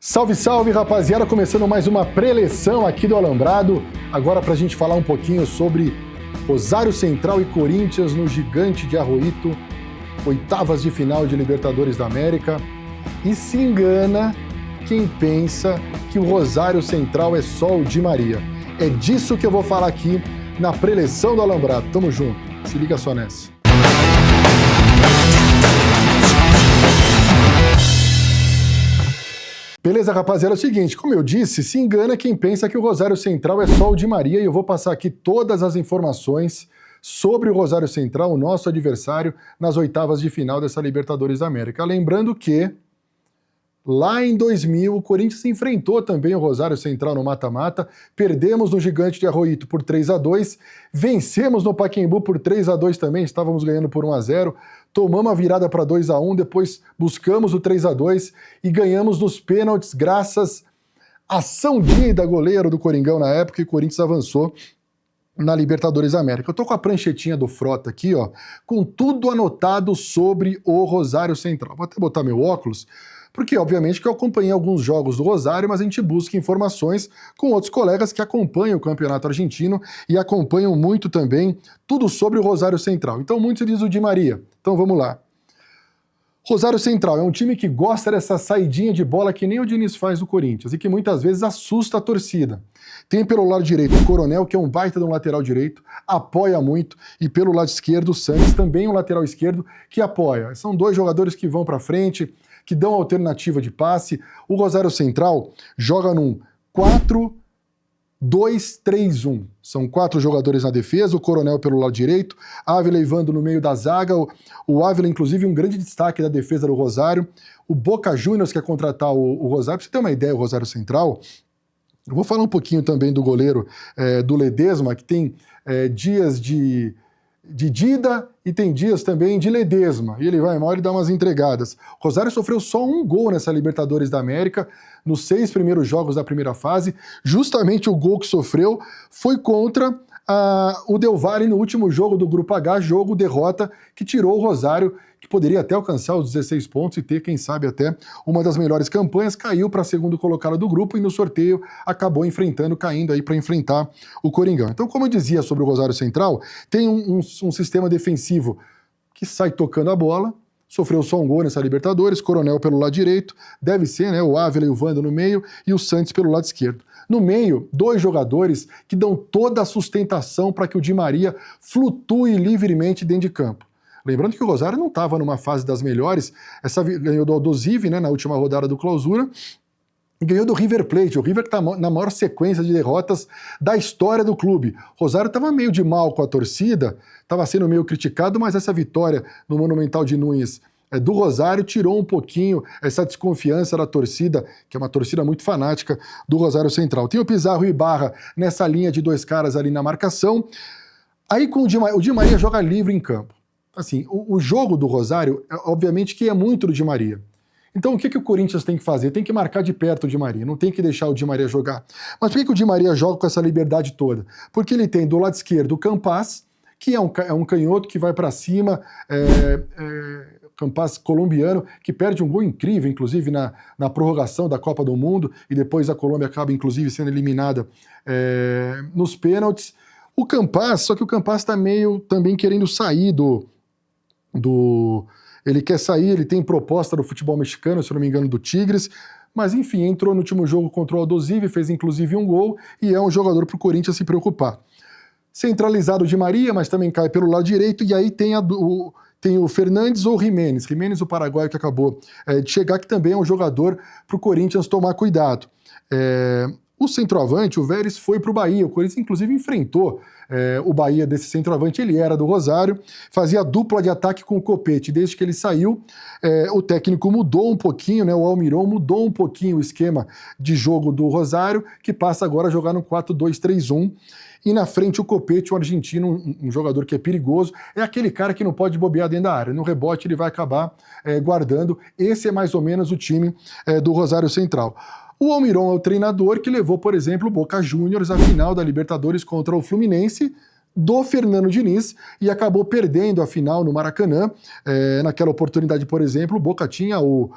Salve, salve, rapaziada! Começando mais uma preleção aqui do Alambrado. Agora pra gente falar um pouquinho sobre Rosário Central e Corinthians no Gigante de Arroito, oitavas de final de Libertadores da América. E se engana quem pensa que o Rosário Central é só o Di Maria. É disso que eu vou falar aqui na preleção do Alambrado. Tamo junto, se liga só nessa. Beleza, rapaziada? É o seguinte, como eu disse, se engana quem pensa que o Rosário Central é só o Di Maria, e eu vou passar aqui todas as informações sobre o Rosário Central, o nosso adversário, nas oitavas de final dessa Libertadores da América. Lembrando que, lá em 2000, o Corinthians enfrentou também o Rosário Central no mata-mata, perdemos no Gigante de Arroito por 3-2, vencemos no Pacaembu por 3-2 também, estávamos ganhando por 1-0, tomamos a virada para 2-1, depois buscamos o 3-2 e ganhamos nos pênaltis graças à ação da goleiro do Coringão na época, e o Corinthians avançou na Libertadores da América. Eu tô com a pranchetinha do Frota aqui, ó, com tudo anotado sobre o Rosário Central. Vou até botar meu óculos, porque obviamente que eu acompanhei alguns jogos do Rosário, mas a gente busca informações com outros colegas que acompanham o Campeonato Argentino e acompanham muito também tudo sobre o Rosário Central. Então muito se diz o Di Maria. Então vamos lá. Rosário Central é um time que gosta dessa saidinha de bola que nem o Diniz faz do Corinthians e que muitas vezes assusta a torcida. Tem pelo lado direito o Coronel, que é um baita de um lateral direito, apoia muito, e pelo lado esquerdo o Santos, também um lateral esquerdo que apoia. São dois jogadores que vão para frente, que dão alternativa de passe. O Rosário Central joga num 4-2-3-1. São 4 jogadores na defesa, o Coronel pelo lado direito, Ávila e Vando no meio da zaga, o Ávila, inclusive, um grande destaque da defesa do Rosário. O Boca Juniors quer contratar o Rosário. Pra você ter uma ideia, o Rosário Central, eu vou falar um pouquinho também do goleiro do Ledesma, que tem dias de Dida e tem dias também de Ledesma, e ele vai mal e dá umas entregadas. O Rosário sofreu só um gol nessa Libertadores da América, nos 6 primeiros jogos da primeira fase. Justamente o gol que sofreu foi contra o Del Valle no último jogo do Grupo H, derrota que tirou o Rosário, que poderia até alcançar os 16 pontos e ter, quem sabe, até uma das melhores campanhas. Caiu para segundo colocado do grupo e no sorteio acabou caindo aí para enfrentar o Coringão. Então, como eu dizia sobre o Rosário Central, tem um sistema defensivo que sai tocando a bola, sofreu só um gol nessa Libertadores, Coronel pelo lado direito, deve ser, né, o Ávila e o Vando no meio e o Santos pelo lado esquerdo. No meio, 2 jogadores que dão toda a sustentação para que o Di Maria flutue livremente dentro de campo. Lembrando que o Rosário não estava numa fase das melhores, ganhou do Aldosivi, né, na última rodada do Clausura, e ganhou do River Plate. O River está na maior sequência de derrotas da história do clube. O Rosário estava meio de mal com a torcida, estava sendo meio criticado, mas essa vitória no Monumental de Nunes do Rosário tirou um pouquinho essa desconfiança da torcida, que é uma torcida muito fanática do Rosário Central. Tem o Pizarro e Ibarra nessa linha de 2 caras ali na marcação. Aí com o Di Maria joga livre em campo. Assim, o jogo do Rosário, obviamente que é muito do Di Maria. Então o que o Corinthians tem que fazer? Tem que marcar de perto o Di Maria, não tem que deixar o Di Maria jogar. Mas por que o Di Maria joga com essa liberdade toda? Porque ele tem do lado esquerdo o Campas, que é um canhoto que vai para cima, Campas colombiano, que perde um gol incrível, inclusive na prorrogação da Copa do Mundo, e depois a Colômbia acaba, inclusive, sendo eliminada nos pênaltis. O Campas, só que o Campas está meio também querendo sair ele quer sair, ele tem proposta do futebol mexicano, se não me engano, do Tigres, mas enfim, entrou no último jogo contra o Aldosivi, fez inclusive um gol, e é um jogador para o Corinthians se preocupar. Centralizado o Di Maria, mas também cai pelo lado direito, e aí tem o Fernandes ou o Jiménez, o paraguaio que acabou de chegar, que também é um jogador para o Corinthians tomar cuidado. O centroavante, o Vélez, foi para o Bahia. O Corinthians, inclusive, enfrentou o Bahia desse centroavante. Ele era do Rosário, fazia dupla de ataque com o Copete. Desde que ele saiu, o técnico mudou um pouquinho, né, o Almiron mudou um pouquinho o esquema de jogo do Rosário, que passa agora a jogar no 4-2-3-1. E na frente o Copete, um argentino, um jogador que é perigoso, é aquele cara que não pode bobear dentro da área. No rebote ele vai acabar guardando. Esse é mais ou menos o time do Rosário Central. O Almiron é o treinador que levou, por exemplo, o Boca Juniors à final da Libertadores contra o Fluminense, do Fernando Diniz e acabou perdendo a final no Maracanã. Naquela oportunidade, por exemplo, o Boca tinha o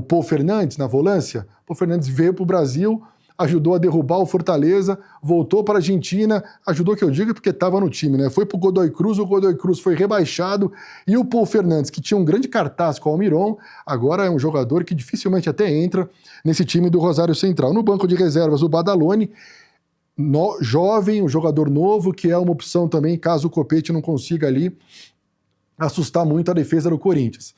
Pô Fernandes na volância. O Pô Fernandes veio para o Brasil, ajudou a derrubar o Fortaleza, voltou para a Argentina, ajudou que eu diga porque estava no time, né? Foi para o Godoy Cruz foi rebaixado, e o Pô Fernandes, que tinha um grande cartaz com o Almiron, agora é um jogador que dificilmente até entra nesse time do Rosário Central. No banco de reservas, o Badaloni, jovem, um jogador novo, que é uma opção também, caso o Copete não consiga ali assustar muito a defesa do Corinthians.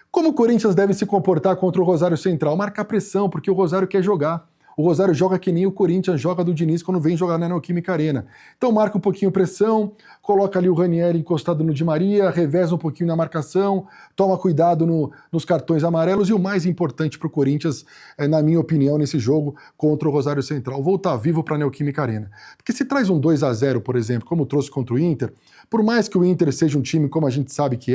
Como o Corinthians deve se comportar contra o Rosário Central? Marcar pressão, porque o Rosário quer jogar. O Rosário joga que nem o Corinthians joga do Diniz quando vem jogar na Neoquímica Arena. Então marca um pouquinho pressão, coloca ali o Ranieri encostado no Di Maria, reveza um pouquinho na marcação, toma cuidado nos cartões amarelos, e o mais importante para o Corinthians, na minha opinião, nesse jogo contra o Rosário Central, voltar vivo para a Neoquímica Arena. Porque se traz um 2-0, por exemplo, como trouxe contra o Inter, por mais que o Inter seja um time como a gente sabe que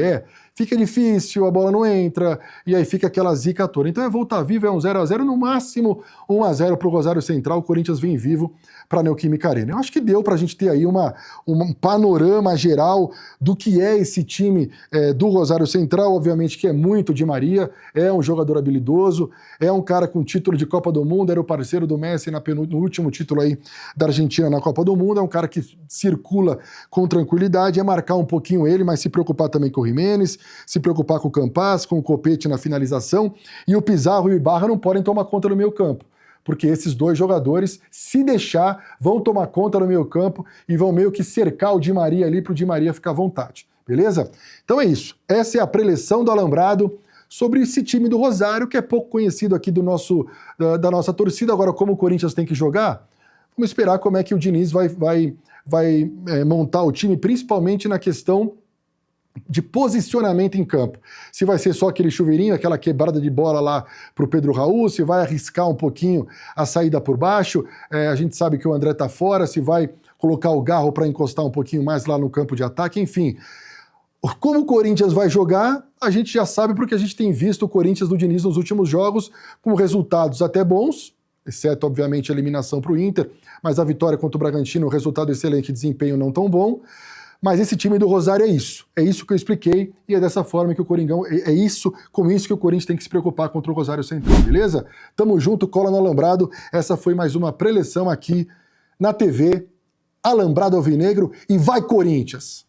fica difícil, a bola não entra, e aí fica aquela zica toda. Então voltar vivo, é um 0-0, no máximo 1-0 para o Rosário Central, o Corinthians vem vivo para a Neoquímica Arena. Eu acho que deu para a gente ter aí um panorama geral do que é esse time do Rosário Central. Obviamente que é muito Di Maria, é um jogador habilidoso, é um cara com título de Copa do Mundo, era o parceiro do Messi no último título aí da Argentina na Copa do Mundo, é um cara que circula com tranquilidade, é marcar um pouquinho ele, mas se preocupar também com o Giménez, se preocupar com o Campaz, com o Copete na finalização, e o Pizarro e o Ibarra não podem tomar conta do meio campo, porque esses dois jogadores, se deixar, vão tomar conta no meio campo e vão meio que cercar o Di Maria ali para o Di Maria ficar à vontade, beleza? Então é isso, essa é a preleção do Alambrado sobre esse time do Rosário, que é pouco conhecido aqui da nossa torcida. Agora, como o Corinthians tem que jogar, vamos esperar como é que o Diniz vai montar o time, principalmente na questão de posicionamento em campo. Se vai ser só aquele chuveirinho, aquela quebrada de bola lá para o Pedro Raul, se vai arriscar um pouquinho a saída por baixo, a gente sabe que o André tá fora, se vai colocar o Garro para encostar um pouquinho mais lá no campo de ataque, enfim. Como o Corinthians vai jogar, a gente já sabe, porque a gente tem visto o Corinthians do Diniz nos últimos jogos com resultados até bons, exceto, obviamente, a eliminação para o Inter, mas a vitória contra o Bragantino, resultado excelente, desempenho não tão bom. Mas esse time do Rosário é isso que eu expliquei, e é dessa forma que o Coringão, com isso que o Corinthians tem que se preocupar contra o Rosário Central, beleza? Tamo junto, cola no Alambrado, essa foi mais uma preleção aqui na TV Alambrado Alvinegro, e vai Corinthians!